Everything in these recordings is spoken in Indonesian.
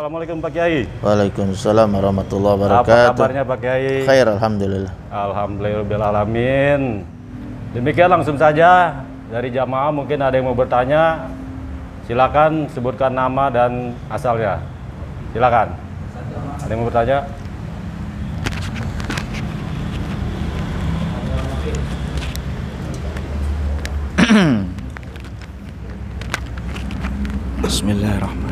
Assalamualaikum Pak Kiai. Waalaikumsalam warahmatullahi wabarakatuh. Apa kabarnya Pak Kiai? Khair, alhamdulillah. Alhamdulillahirrahmanirrahim. Demikian langsung saja dari jamaah, mungkin ada yang mau bertanya. Silakan sebutkan nama dan asalnya. Silakan. Ada yang mau bertanya? Bismillahirrahmanirrahim.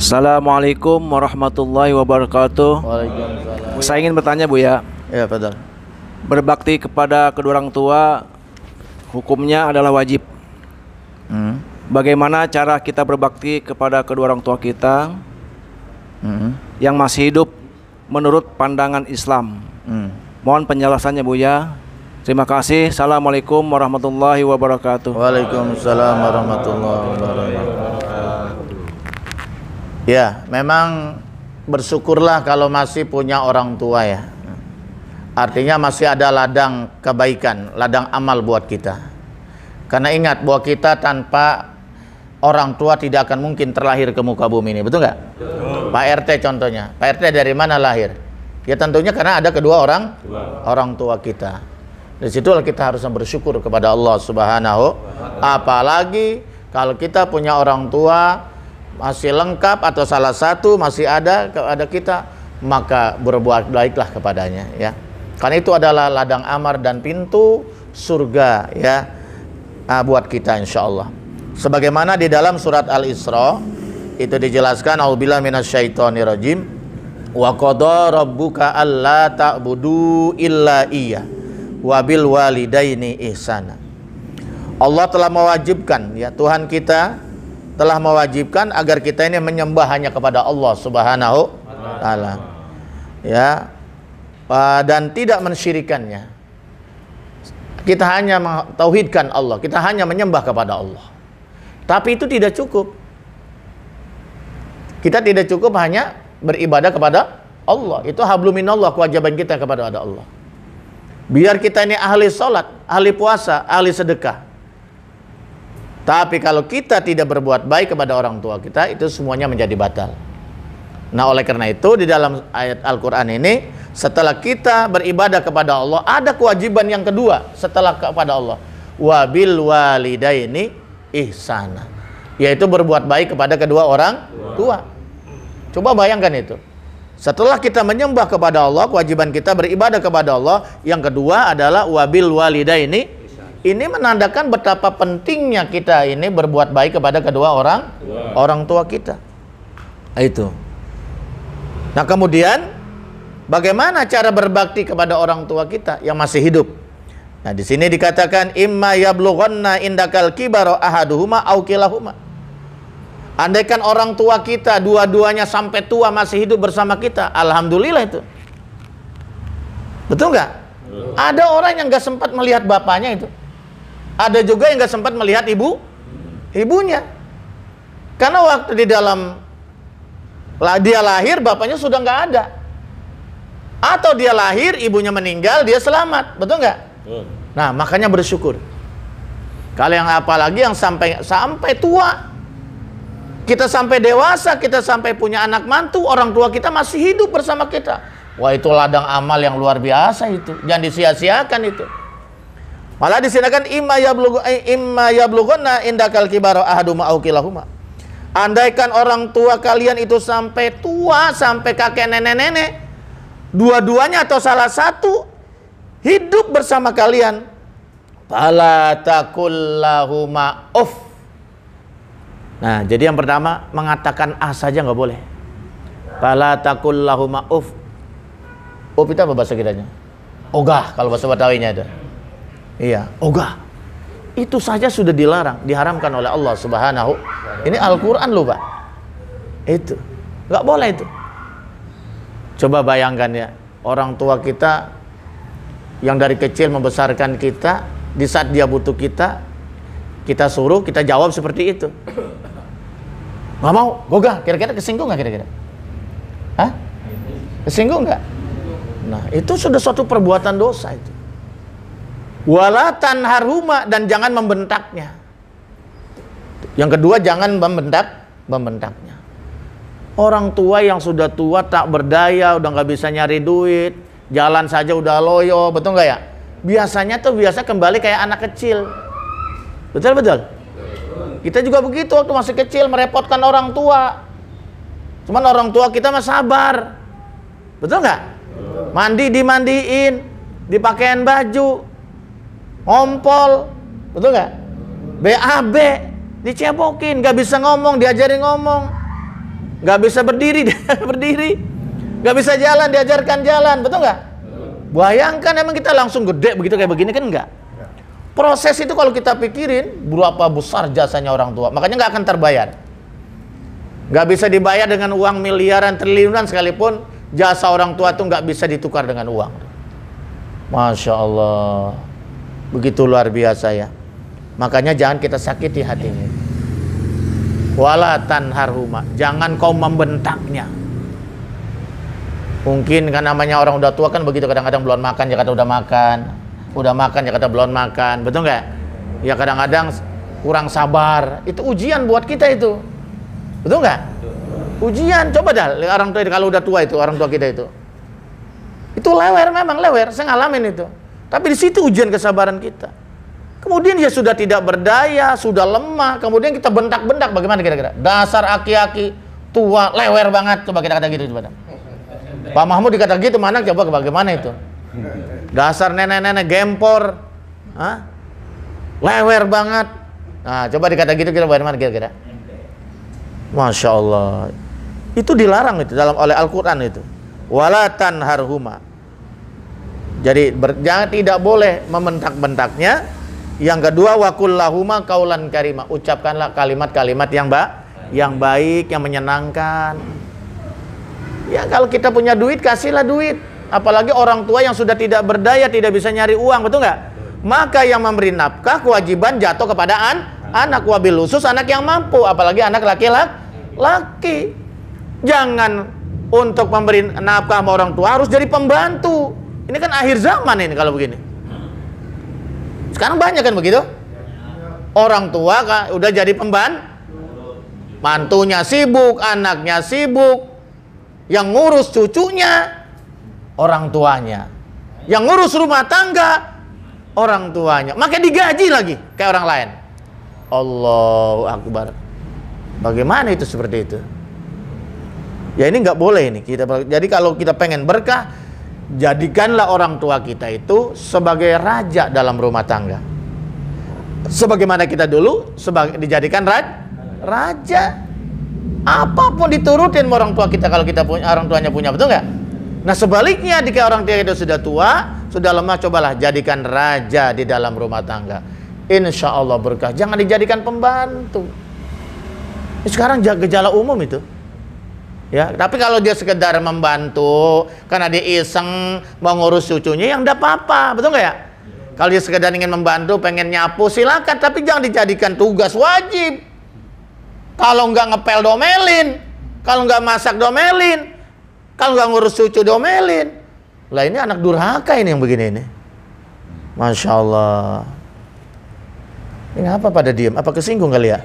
Assalamualaikum warahmatullahi wabarakatuh. Waalaikumsalam. Saya ingin bertanya Buya, Ya, betul. berbakti kepada kedua orang tua hukumnya adalah wajib. Bagaimana cara kita berbakti kepada kedua orang tua kita yang masih hidup menurut pandangan Islam? Mohon penjelasannya Buya. Terima kasih. Assalamualaikum warahmatullahi wabarakatuh. Waalaikumsalam warahmatullahi wabarakatuh. Ya, memang bersyukurlah kalau masih punya orang tua ya. Artinya masih ada ladang kebaikan, ladang amal buat kita. Karena ingat bahwa kita tanpa orang tua tidak akan mungkin terlahir ke muka bumi ini, betul nggak? Pak RT contohnya. Pak RT dari mana lahir? Ya tentunya karena ada kedua orang tua kita. Di situlah kita harus bersyukur kepada Allah Subhanahu. Apalagi kalau kita punya orang tua masih lengkap atau salah satu masih ada kita, maka berbuat baiklah kepadanya ya. Karena itu adalah ladang amal dan pintu surga ya buat kita insyaallah. Sebagaimana di dalam surat Al-Isra itu dijelaskan, a'udzubillahi minasyaitonirrajim, wa qada rabbuka alla ta'budu illa iyyah wa bil walidaini ihsana. Allah telah mewajibkan ya, Tuhan kita telah mewajibkan agar kita ini menyembah hanya kepada Allah Subhanahu wa taala. Ya. Dan tidak mensyirikannya. Kita hanya mentauhidkan Allah, kita hanya menyembah kepada Allah. Tapi itu tidak cukup. Kita tidak cukup hanya beribadah kepada Allah. Itu hablum minallah, kewajiban kita kepada Allah. Biar kita ini ahli sholat, ahli puasa, ahli sedekah. Tapi kalau kita tidak berbuat baik kepada orang tua kita, itu semuanya menjadi batal. Nah, oleh karena itu di dalam ayat Al-Quran ini, setelah kita beribadah kepada Allah, ada kewajiban yang kedua setelah kepada Allah. Wabil walidaini ihsana, yaitu berbuat baik kepada kedua orang tua. Coba bayangkan itu. Setelah kita menyembah kepada Allah, kewajiban kita beribadah kepada Allah, yang kedua adalah wabil walidaini. Ini menandakan betapa pentingnya kita ini berbuat baik kepada kedua orang tua kita. Itu. Nah, kemudian bagaimana cara berbakti kepada orang tua kita yang masih hidup? Nah, di sini dikatakan imma yablughanna indakal kibara ahaduhuma aw kilahuma. Andaikan orang tua kita dua-duanya sampai tua masih hidup bersama kita, alhamdulillah itu. Betul nggak? Ada orang yang nggak sempat melihat bapaknya itu. Ada juga yang nggak sempat melihat ibunya. Karena waktu di dalam dia lahir, bapaknya sudah nggak ada. Atau dia lahir, ibunya meninggal, dia selamat. Betul nggak? Nah, makanya bersyukur. Kalau yang apalagi yang sampai tua, kita sampai dewasa, kita sampai punya anak mantu, orang tua kita masih hidup bersama kita. Wah, itu ladang amal yang luar biasa itu. Jangan disia-siakan itu. Malah disinakan imma yablughanna indakal kibara ahaduhuma aw kilahuma. Andaikan orang tua kalian itu sampai tua, sampai kakek nenek-nenek, dua-duanya atau salah satu hidup bersama kalian, fala taqul lahuma uff. Nah, jadi yang pertama mengatakan saja nggak boleh. Fala taqul lahuma uff. Uff itu apa bahasa kitanya? Ogah kalau bahasa Betawinya itu. Iya, ogah. Itu saja sudah dilarang, diharamkan oleh Allah Subhanahu. Ini Al-Quran loh Pak. Itu nggak boleh itu. Coba bayangkan ya, orang tua kita yang dari kecil membesarkan kita, di saat dia butuh kita suruh, kita jawab seperti itu. Nggak mau, gogah. Kira-kira kesinggung nggak kira-kira? Hah? Kesinggung nggak? Nah, itu sudah suatu perbuatan dosa itu. Wala tanharhuma, dan jangan membentaknya. Yang kedua, jangan membentaknya. Orang tua yang sudah tua tak berdaya, udah nggak bisa nyari duit, jalan saja udah loyo, betul nggak ya? Biasanya tuh kembali kayak anak kecil. Betul. Kita juga begitu waktu masih kecil, merepotkan orang tua. Cuman orang tua kita mah sabar. Betul nggak? Mandi dimandiin, dipakaiin baju, ngompol, betul nggak? BAB, dicebokin, nggak bisa ngomong, diajarin ngomong. Nggak bisa berdiri, berdiri. Nggak bisa jalan, diajarkan jalan, betul nggak? Bayangkan emang kita langsung gede begitu kayak begini kan enggak? Proses itu kalau kita pikirin berapa besar jasanya orang tua, makanya nggak akan terbayar. Nggak bisa dibayar dengan uang miliaran, triliunan sekalipun, jasa orang tua itu nggak bisa ditukar dengan uang. Masya Allah, begitu luar biasa ya. Makanya jangan kita sakiti hatinya. Wala tanharhuma, jangan kau membentaknya. Mungkin kan namanya orang udah tua kan begitu, kadang-kadang belum makan ya kata udah makan ya kata belum makan, betul nggak? Ya kadang-kadang kurang sabar, itu ujian buat kita itu, betul nggak? Ujian, coba dah orang tua kalau udah tua itu, orang tua kita itu lewer, memang lewer, saya ngalamin itu. Tapi di situ ujian kesabaran kita. Kemudian dia sudah tidak berdaya, sudah lemah, kemudian kita bentak-bentak, bagaimana kira-kira? Dasar aki-aki tua, lewer banget, coba kita kata gitu coba. Pak Mahmud dikata gitu, mana coba bagaimana itu? Dasar nenek-nenek gempor, hah? Lewer banget. Nah, coba dikata gitu kita bagaimana kira-kira? Masya Allah, itu dilarang itu oleh Al-Quran itu. Wala tanharhuma. Jadi jangan, tidak boleh membentak-bentaknya. Yang kedua, wakul lahuma kaulan karima, ucapkanlah kalimat-kalimat yang baik, yang menyenangkan. Ya kalau kita punya duit, kasihlah duit. Apalagi orang tua yang sudah tidak berdaya, tidak bisa nyari uang, betul nggak? Maka yang memberi nafkah kewajiban jatuh kepada anak, wabil khusus anak yang mampu, apalagi anak laki-laki. Jangan untuk memberi nafkah sama orang tua harus jadi pembantu. Ini kan akhir zaman ini kalau begini. Sekarang banyak kan begitu? Orang tua kan udah jadi mantunya sibuk, anaknya sibuk, yang ngurus cucunya orang tuanya, yang ngurus rumah tangga orang tuanya, makanya digaji lagi kayak orang lain. Allahu Akbar. Bagaimana itu seperti itu? Ya ini nggak boleh ini kita. Jadi kalau kita pengen berkah, jadikanlah orang tua kita itu sebagai raja dalam rumah tangga. Sebagaimana kita dulu dijadikan raja. Apapun diturutin sama orang tua kita kalau kita punya, orang tuanya punya, betul nggak? Nah sebaliknya jika orang tua itu sudah tua, sudah lemah, cobalah jadikan raja di dalam rumah tangga. Insya Allah berkah. Jangan dijadikan pembantu. Sekarang gejala umum itu. Ya, tapi kalau dia sekedar membantu karena dia iseng mau ngurus cucunya, yang enggak apa-apa, betul nggak ya? Kalau dia sekedar ingin membantu, pengen nyapu, silakan, tapi jangan dijadikan tugas wajib. Kalau nggak ngepel domelin, kalau nggak masak domelin, kalau nggak ngurus cucu domelin. Lah ini anak durhaka ini yang begini ini. Masya Allah. Ini apa pada diem? Apa kesinggung kali ya?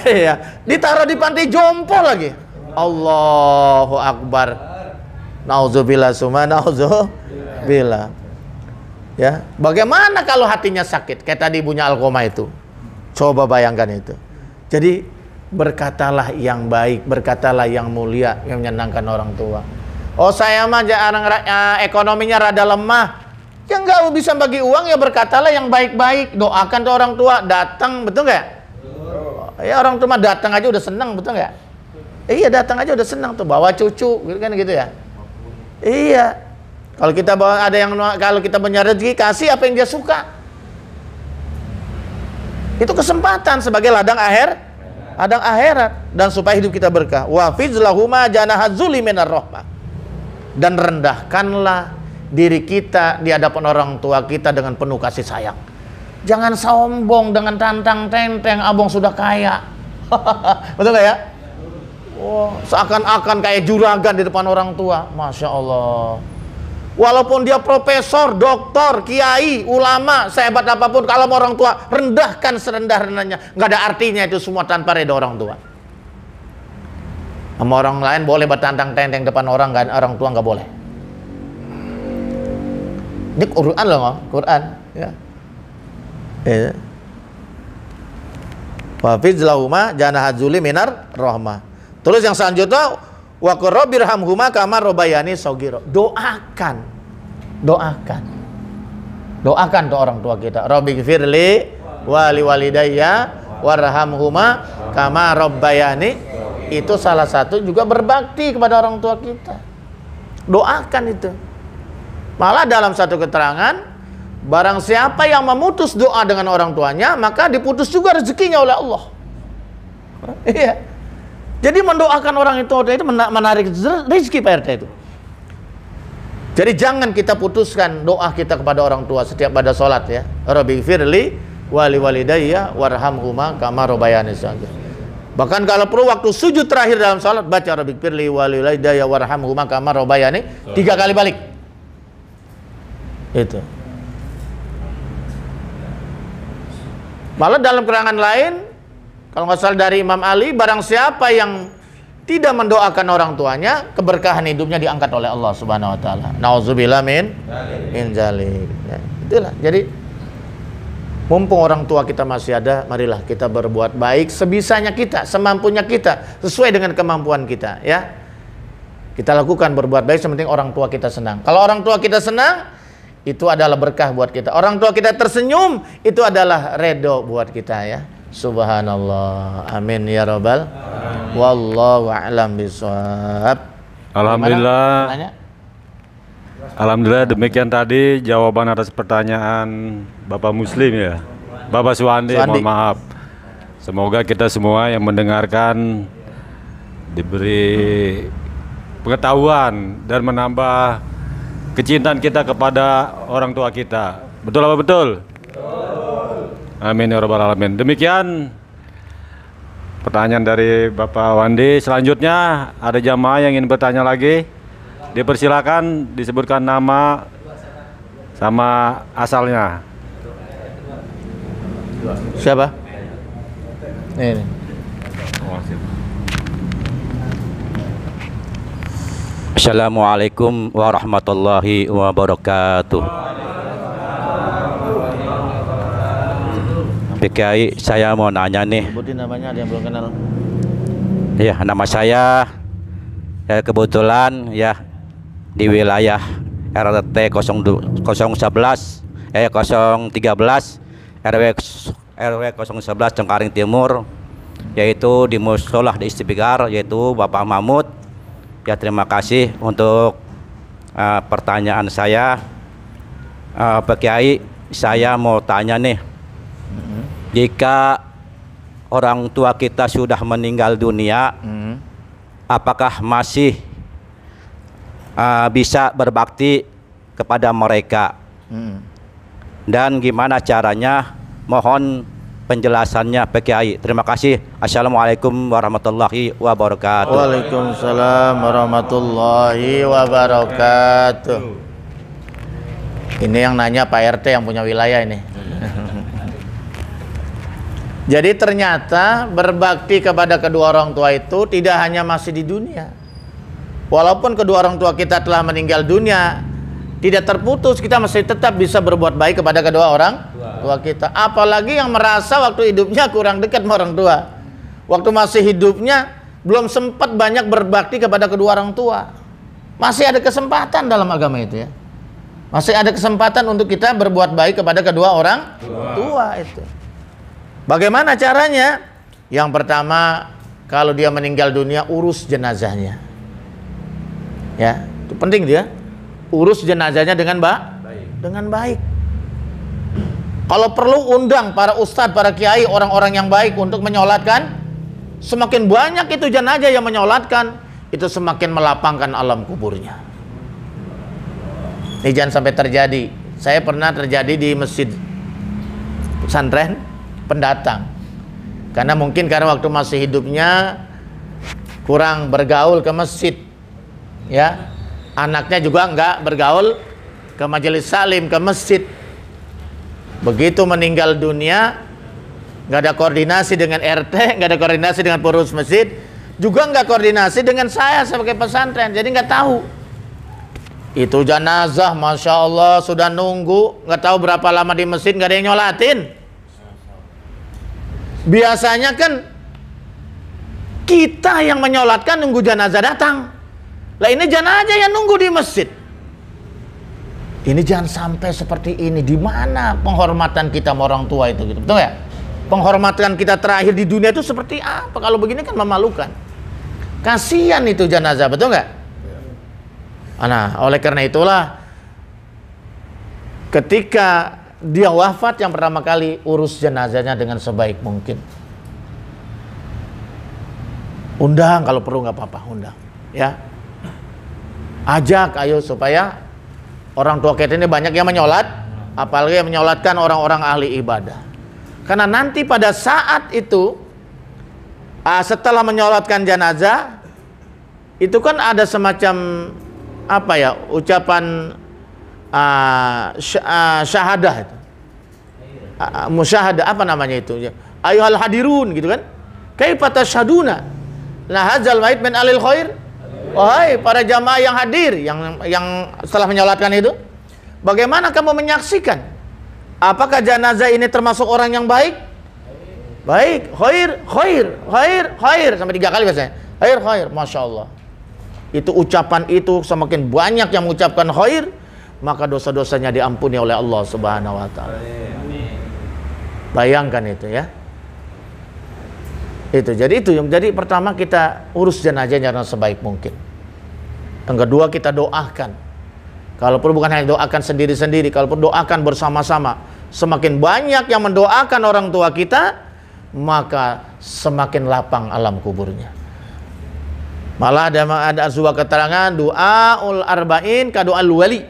Iya, ditaruh di panti jompo lagi. Allahu Akbar. Nauzubillah summa nauzubillah. Ya, bagaimana kalau hatinya sakit? Kayak tadi ibunya Alqomah itu. Coba bayangkan itu. Jadi berkatalah yang baik, berkatalah yang mulia, yang menyenangkan orang tua. Oh saya mah ekonominya rada lemah, ya nggak bisa bagi uang, ya berkatalah yang baik-baik, doakan tuh orang tua, datang, betul nggak? Ya orang tua datang aja udah senang, betul nggak? Iya datang aja udah senang tuh, bawa cucu, kan gitu ya? Iya. Kalau kita bawa kalau kita punya rezeki, kasih apa yang dia suka. Itu kesempatan sebagai ladang akhirat dan supaya hidup kita berkah. Wa fizlahuma janahadzuli minar rahmah. Dan rendahkanlah diri kita di hadapan orang tua kita dengan penuh kasih sayang. Jangan sombong dengan tantang-tenteng, abang sudah kaya. Betul nggak ya? Oh, seakan-akan kayak juragan di depan orang tua. Masya Allah. Walaupun dia profesor, doktor, kiai, ulama, sehebat apapun, kalau orang tua rendahkan serendah-rendahnya, nggak ada artinya itu semua tanpa ridho orang tua. Sama orang lain boleh bertantang-tenteng depan orang, nggak, orang tua nggak boleh. Ini Quran loh, Quran. Ya. Wafiz lahuma janaha dzuli minar rahmah. Terus yang selanjutnya wa qur rabbirhamhuma kama rabbayani shaghira. Doakan tuh orang tua kita. Rabbighfirli wa liwalidayya warhamhuma kama rabbayani. Itu salah satu juga berbakti kepada orang tua kita. Doakan itu. Malah dalam satu keterangan, barang siapa yang memutus doa dengan orang tuanya, maka diputus juga rezekinya oleh Allah. Iya. Jadi mendoakan orang itu menarik rezeki Pak RT itu. Jadi jangan kita putuskan doa kita kepada orang tua setiap pada sholat ya. Rabbighfirli wa liwalidayya warhamhuma kama rabbayani shaghira. Bahkan kalau perlu waktu sujud terakhir dalam sholat, baca Rabbighfirli wa liwalidayya warhamhuma kama rabbayani 3 kali balik. Itu. Malah dalam keterangan lain, kalau nggak salah dari Imam Ali, barang siapa yang tidak mendoakan orang tuanya, keberkahan hidupnya diangkat oleh Allah Subhanahu wa taala. Nauzubillah min zalik. Ya, itulah. Jadi mumpung orang tua kita masih ada, marilah kita berbuat baik sebisanya kita, semampunya kita, sesuai dengan kemampuan kita, ya. Kita lakukan berbuat baik, sementing orang tua kita senang. Kalau orang tua kita senang, itu adalah berkah buat kita. Orang tua kita tersenyum, itu adalah redo buat kita ya. Subhanallah. Amin ya rabbal. Wallahu a'lam bishawab. Alhamdulillah. Alhamdulillah, demikian tadi jawaban atas pertanyaan Bapak Muslim ya. Bapak Suwandi, mohon maaf. Semoga kita semua yang mendengarkan diberi pengetahuan dan menambah kecintaan kita kepada orang tua kita. Betul apa betul? Betul. Amin ya rabbal alamin. Demikian pertanyaan dari Bapak Wandi. Selanjutnya ada jamaah yang ingin bertanya lagi. Dipersilakan disebutkan nama sama asalnya. Siapa? Ini. Assalamualaikum warahmatullahi wabarakatuh. PKI, saya mau nanya nih. Sebutin namanya, ada yang belum kenal. Ya, nama saya kebetulan ya di wilayah RT 013 RW 011 Cengkaring Timur, yaitu di Musolah di Istighfar, yaitu Bapak Mahmud. Ya, terima kasih untuk pertanyaan saya. Pak Kiai, saya mau tanya nih, jika orang tua kita sudah meninggal dunia, apakah masih bisa berbakti kepada mereka? Dan gimana caranya? Mohon penjelasannya Pak Kiai. Terima kasih. Assalamualaikum warahmatullahi wabarakatuh. Waalaikumsalam warahmatullahi wabarakatuh. Ini yang nanya Pak RT yang punya wilayah ini. Jadi ternyata berbakti kepada kedua orang tua itu tidak hanya masih di dunia. Walaupun kedua orang tua kita telah meninggal dunia, tidak terputus, kita masih tetap bisa berbuat baik kepada kedua orang tua kita. Apalagi yang merasa waktu hidupnya kurang dekat sama orang tua, waktu masih hidupnya belum sempat banyak berbakti kepada kedua orang tua. Masih ada kesempatan dalam agama itu ya. Masih ada kesempatan untuk kita berbuat baik kepada kedua orang tua itu. Bagaimana caranya? Yang pertama, kalau dia meninggal dunia, urus jenazahnya. Ya, itu penting dia. Urus jenazahnya dengan baik. Kalau perlu undang para ustadz, para kiai, orang-orang yang baik untuk menyolatkan. Semakin banyak itu jenazah yang menyolatkan, itu semakin melapangkan alam kuburnya. Ini jangan sampai terjadi. Saya pernah terjadi di masjid pesantren pendatang. Karena waktu masih hidupnya kurang bergaul ke masjid. Ya. Anaknya juga nggak bergaul ke majelis salim, ke masjid. Begitu meninggal dunia, nggak ada koordinasi dengan RT, nggak ada koordinasi dengan pengurus masjid, juga nggak koordinasi dengan saya sebagai pesantren, jadi nggak tahu. Itu jenazah, masya Allah, sudah nunggu, nggak tahu berapa lama di masjid, nggak ada yang nyolatin. Biasanya kan kita yang menyolatkan nunggu jenazah datang. Lah ini jenazah yang nunggu di masjid. Ini jangan sampai seperti ini. Di mana penghormatan kita sama orang tua itu, gitu, betul ya? Penghormatan kita terakhir di dunia itu seperti apa? Kalau begini kan memalukan. Kasihan itu jenazah, betul nggak? Nah, oleh karena itulah ketika dia wafat yang pertama kali urus jenazahnya dengan sebaik mungkin. Undang kalau perlu, nggak apa-apa, undang, ya. Ajak, ayo supaya orang tua kita ini banyak yang menyolat, apalagi yang menyolatkan orang-orang ahli ibadah. Karena nanti pada saat itu, setelah menyolatkan jenazah, itu kan ada semacam apa ya, ucapan syahadah itu, musyahadah, apa namanya itu, ayyuhal hadirun, gitu kan, kaifa tasyhaduna la hadzal mait min alil khair, wahai para jamaah yang hadir, yang setelah menyolatkan itu, bagaimana kamu menyaksikan apakah jenazah ini termasuk orang yang baik? Baik, khair, khair, khair, khair, sampai 3 kali biasanya, khair, khair, masya Allah. Itu ucapan itu semakin banyak yang mengucapkan khair, maka dosa-dosanya diampuni oleh Allah Subhanahu wa taala. Bayangkan itu, ya. Itu jadi pertama kita urus jenazahnya dengan sebaik mungkin. Yang kedua kita doakan. Kalau perlu bukan hanya doakan sendiri-sendiri, kalau perlu doakan bersama-sama. Semakin banyak yang mendoakan orang tua kita, maka semakin lapang alam kuburnya. Malah ada sebuah keterangan doaul arba'in ka doal wali.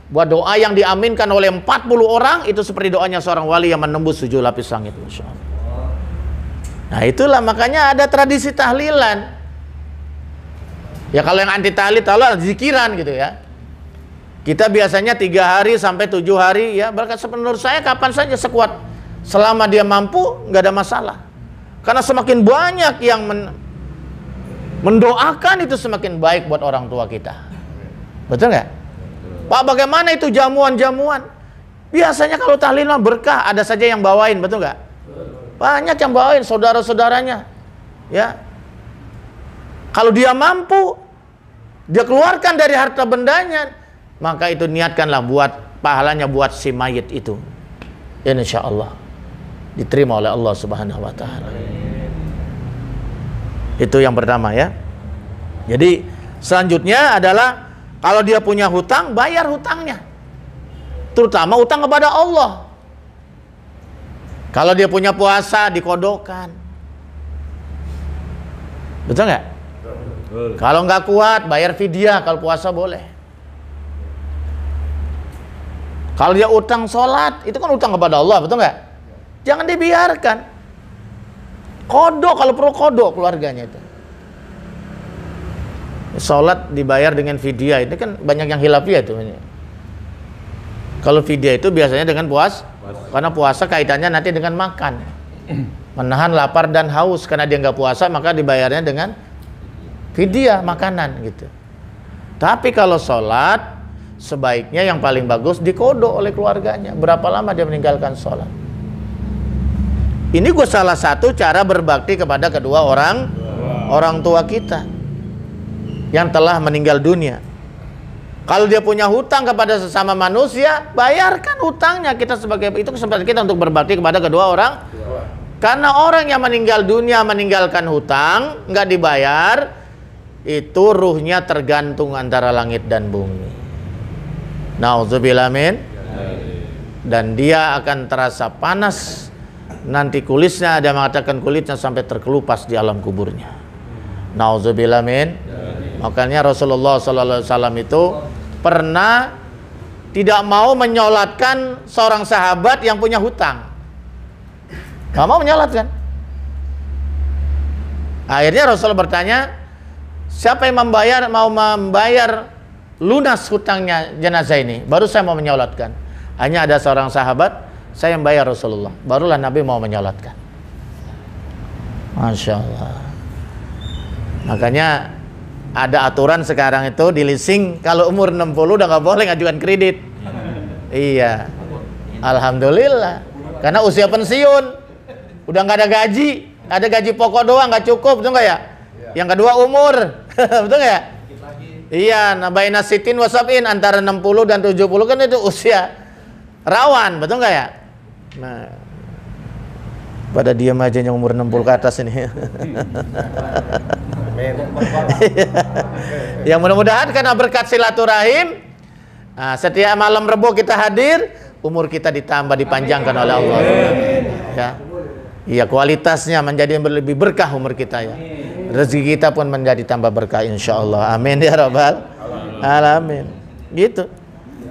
Buat doa yang diaminkan oleh 40 orang itu seperti doanya seorang wali yang menembus 7 lapis langit, masya Allah. Nah itulah makanya ada tradisi tahlilan. Ya kalau yang anti tahlil zikiran gitu ya. Kita biasanya 3 hari sampai 7 hari ya. Menurut saya kapan saja sekuat, selama dia mampu nggak ada masalah. Karena semakin banyak yang mendoakan itu semakin baik buat orang tua kita. Betul nggak? Pak, bagaimana itu jamuan-jamuan? Biasanya kalau tahlilan berkah, ada saja yang bawain, betul nggak? Banyak yang bawain, saudara-saudaranya. Ya. Kalau dia mampu, dia keluarkan dari harta bendanya, maka itu niatkanlah buat pahalanya buat si mayit itu. Insya Allah diterima oleh Allah Subhanahu wa taala. Itu yang pertama, ya. Jadi selanjutnya adalah kalau dia punya hutang, bayar hutangnya. Terutama hutang kepada Allah. Kalau dia punya puasa, dikodokan. Betul nggak? Kalau nggak kuat, bayar fidyah. Kalau puasa boleh. Kalau dia utang sholat, itu kan utang kepada Allah, betul nggak? Jangan dibiarkan. Kodok, kalau perlu kodok keluarganya itu. Sholat dibayar dengan fidyah, itu kan banyak yang hilafiyah itu. Kalau fidyah itu biasanya dengan puasa, karena puasa kaitannya nanti dengan makan, menahan lapar dan haus. Karena dia nggak puasa, maka dibayarnya dengan fidyah makanan gitu. Tapi kalau sholat, sebaiknya yang paling bagus dikodok oleh keluarganya. Berapa lama dia meninggalkan sholat? Ini gue salah satu cara berbakti kepada kedua orang tua kita yang telah meninggal dunia. Kalau dia punya hutang kepada sesama manusia, bayarkan hutangnya. Kita sebagai itu kesempatan kita untuk berbakti kepada kedua orang. Karena orang yang meninggal dunia meninggalkan hutang, nggak dibayar, itu ruhnya tergantung antara langit dan bumi. Nauzubillah min. Dan dia akan terasa panas. Nanti kulitnya, ada mengatakan kulitnya sampai terkelupas di alam kuburnya. Nauzubillah min. Makanya Rasulullah SAW itu pernah tidak mau menyolatkan seorang sahabat yang punya hutang. Gak mau menyolatkan. Akhirnya Rasul bertanya, siapa yang mau membayar lunas hutangnya jenazah ini, baru saya mau menyolatkan. Hanya ada seorang sahabat, saya yang bayar Rasulullah. Barulah Nabi mau menyolatkan. Masya Allah. Makanya ada aturan sekarang itu di leasing, kalau umur 60 udah nggak boleh ngajukan kredit. Iya. Alhamdulillah. Karena usia pensiun, udah nggak ada gaji, ada gaji pokok doang nggak cukup, betul nggak ya? Yang kedua umur, betul nggak ya? Iya, nah baina sitin wasabin, antara 60 dan 70 kan itu usia rawan, betul nggak ya? Nah, pada diam aja yang umur 60 ke atas ini. Yang mudah-mudahan karena berkat silaturahim, nah, setiap malam Rebo kita hadir, umur kita ditambah, dipanjangkan oleh Allah. Ya, iya, kualitasnya menjadi lebih berkah umur kita ya. Rezeki kita pun menjadi tambah berkah insyaallah. Amin ya rabbal alamin. Gitu.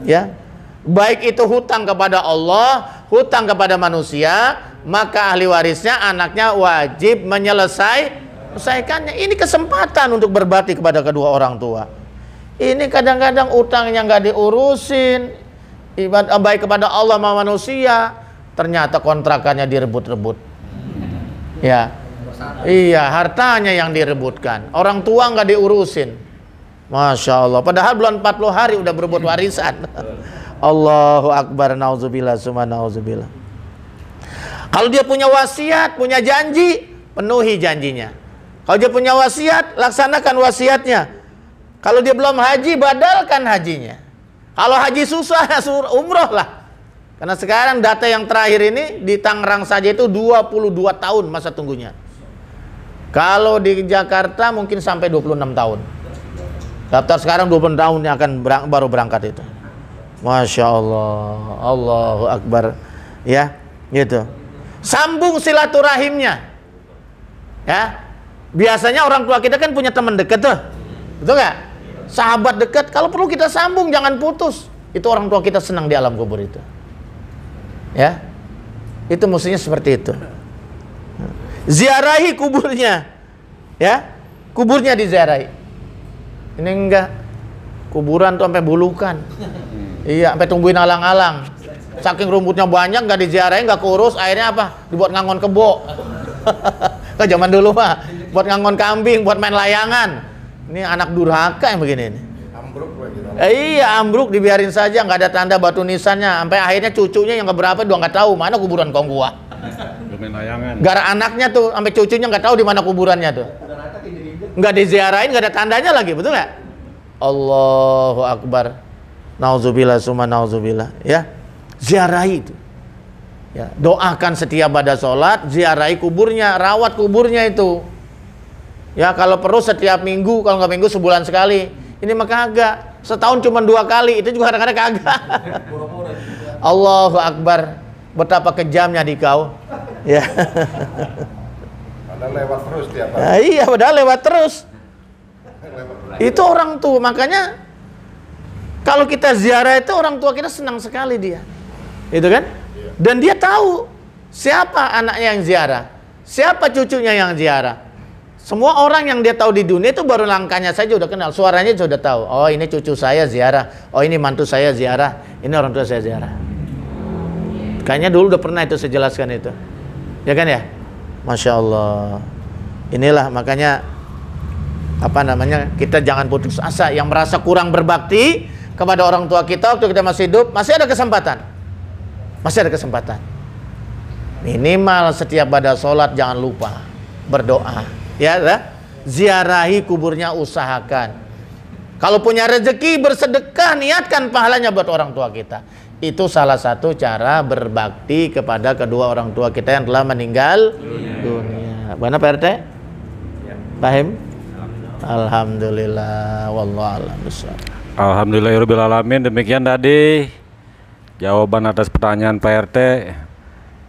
Ya. Baik itu hutang kepada Allah, hutang kepada manusia, maka ahli warisnya, anaknya wajib menyelesaikannya. Ini kesempatan untuk berbakti kepada kedua orang tua. Ini kadang-kadang utangnya nggak diurusin, ibadah baik kepada Allah sama manusia, ternyata kontrakannya direbut-rebut. Ya. Iya, hartanya yang direbutkan. Orang tua nggak diurusin. Masya Allah. Padahal belum 40 hari udah berebut warisan. Allahu Akbar, nauzubillah, summa nauzubillah. Kalau dia punya wasiat, punya janji, penuhi janjinya. Kalau dia punya wasiat, laksanakan wasiatnya. Kalau dia belum haji, badalkan hajinya. Kalau haji susah, umroh lah. Karena sekarang data yang terakhir ini di Tangerang saja itu 22 tahun masa tunggunya. Kalau di Jakarta mungkin sampai 26 tahun. Daftar sekarang 20 tahun yang akan baru berangkat itu. Masya Allah, Allahu Akbar. Ya, gitu. Sambung silaturahimnya. Ya, biasanya orang tua kita kan punya teman dekat tuh, betul nggak? Sahabat dekat. Kalau perlu kita sambung, jangan putus. Itu orang tua kita senang di alam kubur itu. Ya, itu mestinya seperti itu. Ziarahi kuburnya, ya, kuburnya diziarahi. Ini enggak, kuburan tuh sampai bulukan. Iya, sampai tumbuhin alang-alang. Saking rumputnya banyak, nggak diziarahi, nggak kurus, akhirnya apa? Dibuat ngangon kebo. Ke zaman dulu mah, buat ngangon kambing, buat main layangan. Ini anak durhaka yang begini ini. Iya, ambruk, dibiarin saja, nggak ada tanda batu nisannya. Sampai akhirnya cucunya yang keberapa udah nggak tahu mana kuburan kong gua. Main layangan. Gara anaknya tuh, sampai cucunya nggak tahu di mana kuburannya tuh. Nggak diziarahin, nggak ada tandanya lagi, betul nggak? Allahu Akbar. Nauzubillah, summa nauzubillah. Ya, ziarahi itu. Ya, doakan setiap pada sholat, ziarahi kuburnya, rawat kuburnya itu. Ya, kalau perlu setiap minggu, kalau nggak minggu sebulan sekali. Ini mah kagak. Setahun cuma 2 kali, itu juga kadang-kadang kagak. Allahu Akbar. Betapa kejamnya di kau. Ya. Padahal lewat terus tiap hari. Nah, iya, padahal lewat terus. Itu orang tua, makanya kalau kita ziarah itu orang tua kita senang sekali dia. Itu kan? Dan dia tahu siapa anaknya yang ziarah, siapa cucunya yang ziarah. Semua orang yang dia tahu di dunia itu baru langkahnya saja udah kenal, suaranya sudah tahu. Oh, ini cucu saya ziarah, oh ini mantu saya ziarah, ini orang tua saya ziarah. Kayaknya dulu udah pernah itu saya jelaskan itu. Ya kan ya? Masya Allah. Inilah makanya apa namanya, kita jangan putus asa. Yang merasa kurang berbakti kepada orang tua kita waktu kita masih hidup, masih ada kesempatan. Masih ada kesempatan. Minimal setiap pada sholat jangan lupa berdoa. Ya, ziarahi kuburnya, usahakan. Kalau punya rezeki bersedekah, niatkan pahalanya buat orang tua kita. Itu salah satu cara berbakti kepada kedua orang tua kita yang telah meninggal dunia. Mana Pak RT? Paham? Alhamdulillah, wallahu a'lam bishawab. Alhamdulillahirabbil alamin. Demikian tadi jawaban atas pertanyaan Pak RT.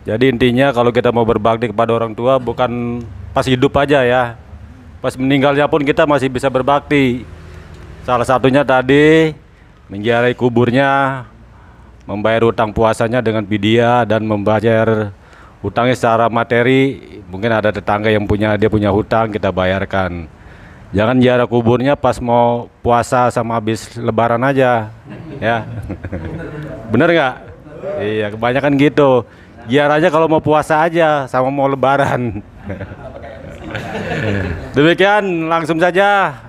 Jadi intinya kalau kita mau berbakti kepada orang tua bukan pas hidup aja ya. Pas meninggalnya pun kita masih bisa berbakti. Salah satunya tadi menziarahi kuburnya, membayar hutang puasanya dengan fidyah, dan membayar hutangnya secara materi. Mungkin ada tetangga yang dia punya hutang, kita bayarkan. Jangan ziarah kuburnya pas mau puasa sama habis lebaran aja, ya. Bener nggak? Iya, kebanyakan gitu. Ziarahnya kalau mau puasa aja sama mau lebaran. Demikian, langsung saja.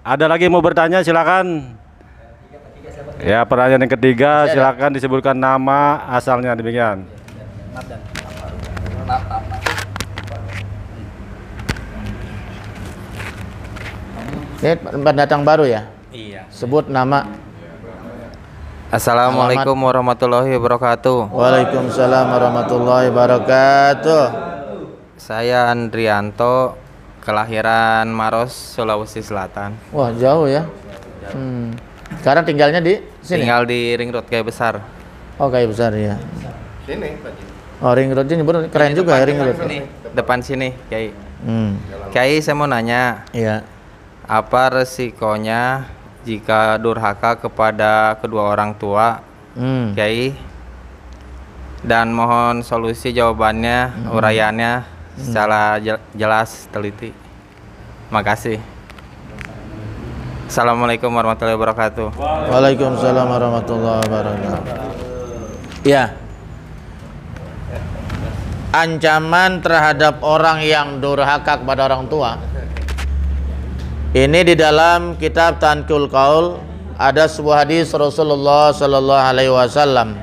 Ada lagi mau bertanya, silakan. Ya, pertanyaan yang ketiga, silakan disebutkan nama, asalnya, demikian. Ini pendatang baru ya? Iya. Sebut nama. Assalamualaikum warahmatullahi wabarakatuh. Waalaikumsalam warahmatullahi wabarakatuh. Saya Andrianto, kelahiran Maros, Sulawesi Selatan. Wah, jauh ya. Sekarang tinggalnya di sini? Tinggal di Ring Road kayak besar. Oh, kayak besar ya. Oh, Ring Road ini keren juga ya, Ring Road. Ini depan sini, Kiai. Kiai, saya mau nanya, Iya. apa resikonya jika durhaka kepada kedua orang tua, Kiai? Dan mohon solusi jawabannya, uraiannya secara jelas, teliti. Makasih. Assalamualaikum warahmatullahi wabarakatuh. Waalaikumsalam warahmatullahi wabarakatuh. Ya. Ancaman terhadap orang yang durhaka kepada orang tua. Ini di dalam kitab Tanqul Qaul ada sebuah hadis Rasulullah sallallahu alaihi wasallam.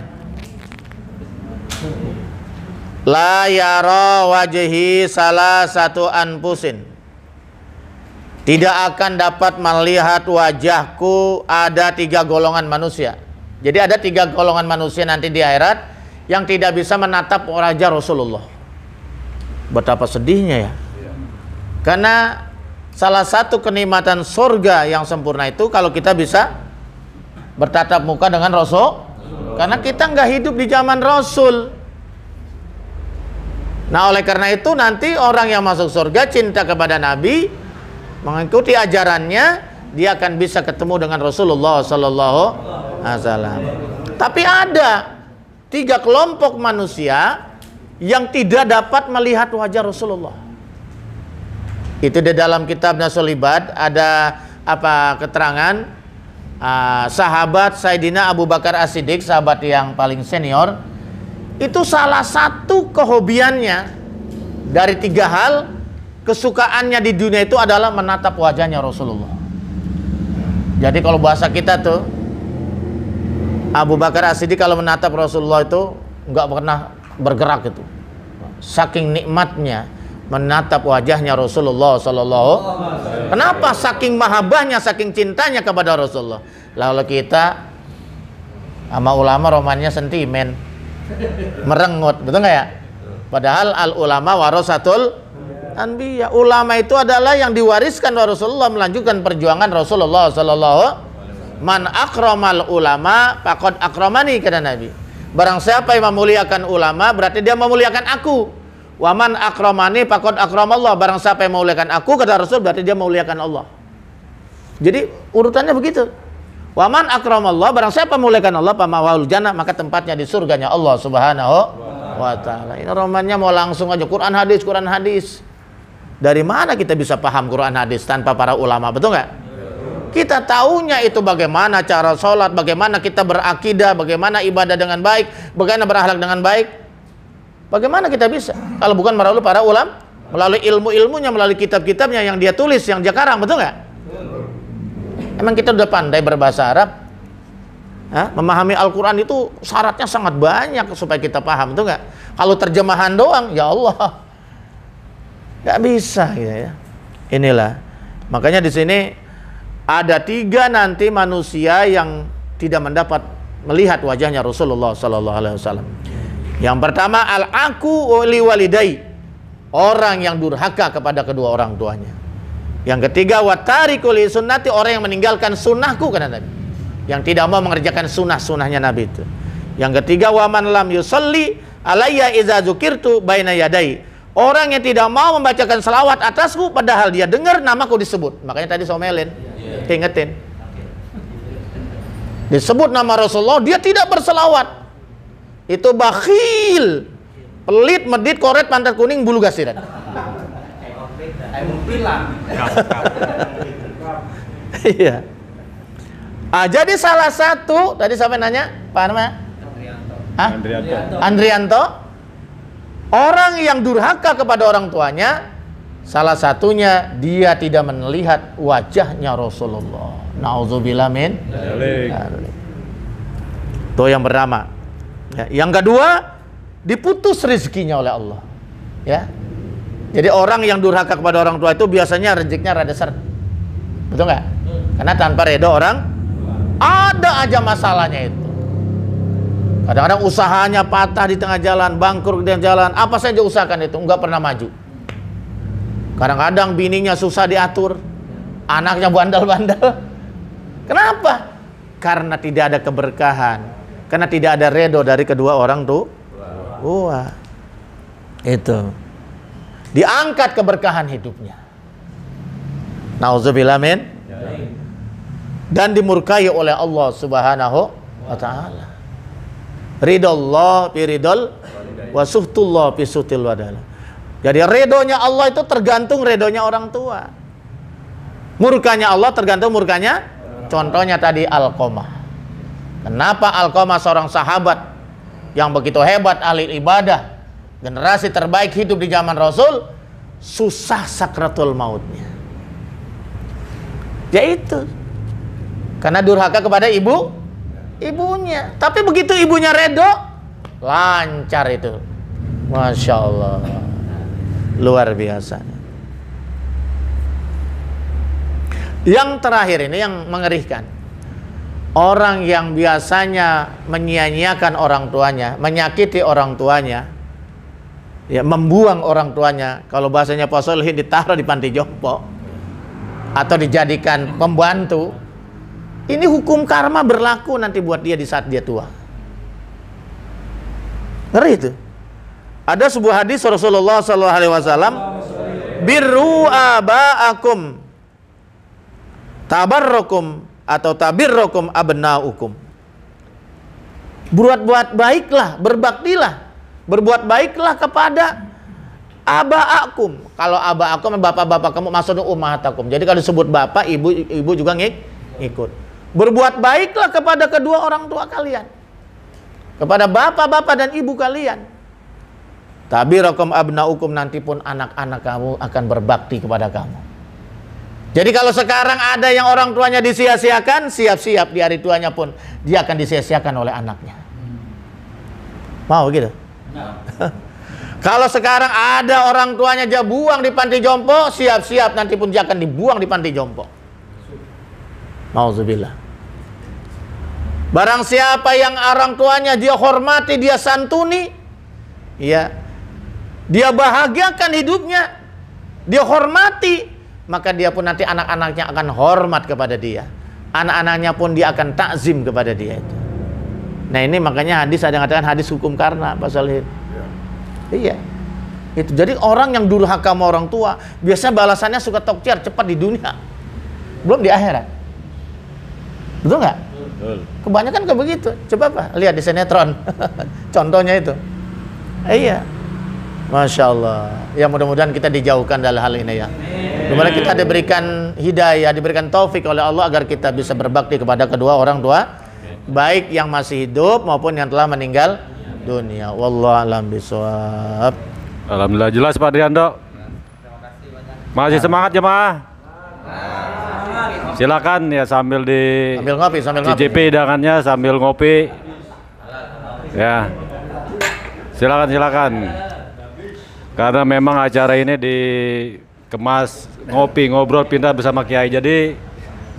La yara wajhi salah satu anfusin. Tidak akan dapat melihat wajahku ada 3 golongan manusia. Jadi ada 3 golongan manusia nanti di akhirat yang tidak bisa menatap wajah Rasulullah. Betapa sedihnya ya. Karena salah satu kenikmatan surga yang sempurna itu kalau kita bisa bertatap muka dengan Rasul. Karena kita nggak hidup di zaman Rasul. Nah, oleh karena itu nanti orang yang masuk surga cinta kepada Nabi, mengikuti ajarannya, dia akan bisa ketemu dengan Rasulullah sallallahu alaihi wasallam. Tapi ada 3 kelompok manusia yang tidak dapat melihat wajah Rasulullah. Itu di dalam kitab Nasul Ibad ada keterangan sahabat Sayyidina Abu Bakar As-Siddiq, sahabat yang paling senior. Itu salah satu kehobiannya dari 3 hal, kesukaannya di dunia itu adalah menatap wajahnya Rasulullah. Jadi kalau bahasa kita tuh, Abu Bakar As-Siddiq kalau menatap Rasulullah itu nggak pernah bergerak itu. Saking nikmatnya menatap wajahnya Rasulullah sallallahu. Kenapa? Saking mahabbahnya, saking cintanya kepada Rasulullah. Lalu kita sama ulama romannya sentimen, merengut, betul nggak ya? Padahal al ulama warasatul anbiya. Ulama itu adalah yang diwariskan oleh Rasulullah, melanjutkan perjuangan Rasulullah sallallahu. Man akramal ulama faqad akramani, kata Nabi. Barang siapa yang memuliakan ulama berarti dia memuliakan aku. Wa man akramani faqad akramallah. Barang siapa yang memuliakan aku, kata Rasul, berarti dia memuliakan Allah. Jadi urutannya begitu. Wa man akramallah, barang siapa memuliakan Allah, pamawal jannah, maka tempatnya di surganya Allah Subhanahu wa taala. Ini romannya mau langsung aja Quran hadis, Quran hadis. Dari mana kita bisa paham Quran hadis tanpa para ulama, betul nggak? Kita tahunya itu bagaimana cara sholat, bagaimana kita berakidah, bagaimana ibadah dengan baik, bagaimana berakhlak dengan baik. Bagaimana kita bisa kalau bukan melalui para ulama, melalui ilmu-ilmunya, melalui kitab-kitabnya yang dia tulis, yang dia karang, betul nggak? Emang kita udah pandai berbahasa Arab? Memahami Al-Quran itu syaratnya sangat banyak supaya kita paham, betul nggak? Kalau terjemahan doang, ya Allah, nggak bisa gitu ya. Inilah makanya di sini ada 3 nanti manusia yang tidak mendapat melihat wajahnya Rasulullah sallallahu alaihi wasallam. Yang pertama al-aqu li walidai, orang yang durhaka kepada kedua orang tuanya. Yang ketiga watariku li sunnati, orang yang meninggalkan sunnahku, kata Nabi, yang tidak mau mengerjakan sunnah-sunnahnya Nabi itu. Yang ketiga waman lam yusalli alayya idza dzukirtu baina yadai, orang yang tidak mau membacakan selawat atasku padahal dia dengar namaku disebut. Makanya tadi somelin, ingetin, disebut nama Rasulullah dia tidak berselawat. Itu bakhil, pelit, medit, koret, pantat kuning, bulu gasiran. Iya. Jadi salah satu tadi sampai nanya Pak namanya? Andrianto. Orang yang durhaka kepada orang tuanya, salah satunya dia tidak melihat wajahnya Rasulullah. Nauzubillah min. Itu yang pertama. Ya, yang kedua, diputus rezekinya oleh Allah. Ya. Jadi orang yang durhaka kepada orang tua itu biasanya rezekinya rada seret. Betul nggak? Karena tanpa ridho orang ada aja masalahnya itu. Kadang-kadang usahanya patah di tengah jalan, bangkrut di tengah jalan, apa saja usahakan itu nggak pernah maju. Kadang-kadang bininya susah diatur, anaknya bandel-bandel. Kenapa? Karena tidak ada keberkahan, karena tidak ada ridho dari kedua orang tuh. Wah, itu diangkat keberkahan hidupnya. Nauzubillah min. Dan dimurkai oleh Allah Subhanahu wa ta'ala. Ridallah fi ridal wa suhtullah fi suhtil wadala. Jadi redonya Allah itu tergantung redonya orang tua. Murkanya Allah tergantung murkanya. Contohnya tadi Alqamah. Kenapa Alqamah seorang sahabat yang begitu hebat ahli ibadah, generasi terbaik hidup di zaman Rasul, susah sakratul mautnya. Yaitu karena durhaka kepada ibunya. Tapi begitu ibunya redo, lancar itu. Masya Allah, luar biasa. Yang terakhir ini yang mengerikan. Orang yang biasanya menyia-nyiakan orang tuanya, menyakiti orang tuanya, ya, membuang orang tuanya. Kalau bahasanya Pak Solihin, ditaruh di panti jompo atau dijadikan pembantu. Ini hukum karma berlaku nanti buat dia di saat dia tua. Ngeri itu. Ada sebuah hadis Rasulullah SAW, birru aba'akum tabarrukum atau tabirrukum abna'ukum. Berbuat baiklah, berbaktilah, berbuat baiklah kepada aba'akum. Kalau aba'akum bapak-bapak kamu, maksudnya ummahatakum. Jadi kalau disebut bapak, ibu juga ngikut. Berbuat baiklah kepada kedua orang tua kalian, kepada bapak-bapak dan ibu kalian. Tabirakum abnaukum, nanti pun anak-anak kamu akan berbakti kepada kamu. Jadi kalau sekarang ada yang orang tuanya disia-siakan, siap-siap di hari tuanya pun dia akan disia-siakan oleh anaknya. Mau gitu? Kalau sekarang ada orang tuanya dia buang di panti jompo, siap-siap nanti pun dia akan dibuang di panti jompo. Nauzubillah. Barang siapa yang orang tuanya dia hormati, dia santuni, ya, dia bahagiakan hidupnya, dia hormati, maka dia pun nanti anak-anaknya akan hormat kepada dia. Anak-anaknya pun dia akan takzim kepada dia itu. Nah ini makanya hadis ada yang mengatakan hadis hukum karena Pak Solihin. Iya. Itu jadi orang yang durhaka sama orang tua, biasanya balasannya suka tokcer cepat di dunia, belum di akhirat. Betul nggak? Betul. Kebanyakan kayak begitu. Coba Pak, lihat di sinetron. Contohnya itu. Iya. Masya Allah. Ya mudah-mudahan kita dijauhkan dari hal ini ya. Dimana kita diberikan hidayah, diberikan taufik oleh Allah agar kita bisa berbakti kepada kedua orang tua, baik yang masih hidup maupun yang telah meninggal dunia. Wallahu a'lam bishawab. Alhamdulillah jelas Pak Drianto. Masih semangat jemaah. Silakan ya sambil ngopi, cicipi hidangannya sambil ngopi. Ya. Silakan. Karena memang acara ini dikemas ngopi, ngobrol pintar bersama Kiai. Jadi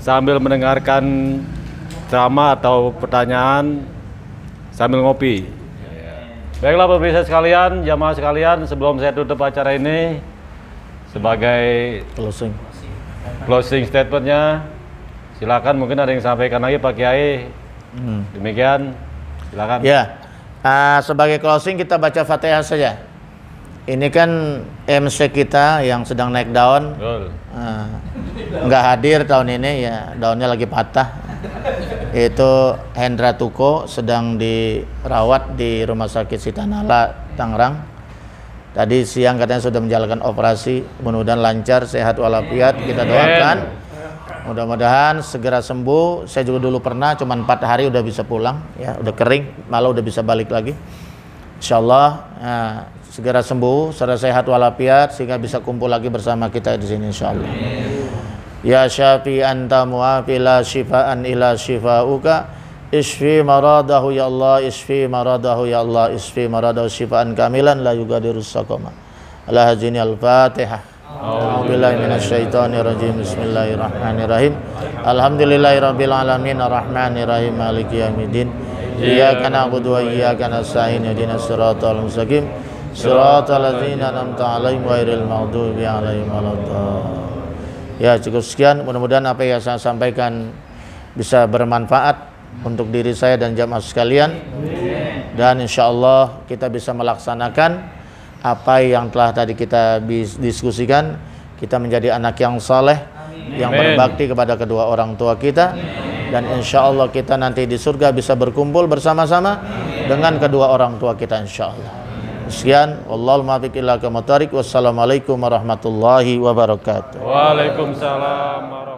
sambil mendengarkan ceramah atau pertanyaan sambil ngopi. Baiklah pemirsa sekalian, jamaah sekalian, sebelum saya tutup acara ini sebagai closing statementnya, silakan mungkin ada yang sampaikan lagi Pak Kiai. Demikian, silakan. Ya, sebagai closing kita baca Fatihah saja. Ini kan MC kita yang sedang naik daun, nggak hadir tahun ini ya, daunnya lagi patah. Itu Hendra Tuko sedang dirawat di Rumah Sakit Sitanala, Tangerang. Tadi siang katanya sudah menjalankan operasi, mudah-mudahan lancar, sehat walafiat, kita doakan. Mudah-mudahan segera sembuh. Saya juga dulu pernah, cuma 4 hari udah bisa pulang, ya, udah kering, malah udah bisa balik lagi. Insyaallah segera sembuh, secara sehat walafiat, sehingga bisa kumpul lagi bersama kita di sini insyaallah. Ya Syafi anta muafi la syifaan ila syifauka. Isfi maradahu ya Allah, isfi maradahu ya Allah, isfi maradahu syifaan kamilan la yugadiru saqama. Ala hajini al-Fatihah. A'udzubillahi minasyaitonir rajim. Bismillahirrahmanirrahim. Alhamdulillahirabbil alamin arrahmanirrahim maliki yaumiddin. Iyyaka na'budu wa iyyaka nasta'in ihdinas siratal mustaqim. Siratal ladzina an'amta 'alaihim ghairil maghdubi 'alaihim waladdallin. Ya, cukup sekian, mudah-mudahan apa yang saya sampaikan bisa bermanfaat untuk diri saya dan jamaah sekalian, dan insya Allah kita bisa melaksanakan apa yang telah tadi kita diskusikan. Kita menjadi anak yang saleh, yang berbakti kepada kedua orang tua kita, dan insya Allah kita nanti di surga bisa berkumpul bersama-sama dengan kedua orang tua kita insya Allah. Sekian, wallahul muwaffiq ila aqwamit thoriq. Wassalamualaikum warahmatullahi wabarakatuh. Waalaikumsalam warahmatullahi wabarakatuh.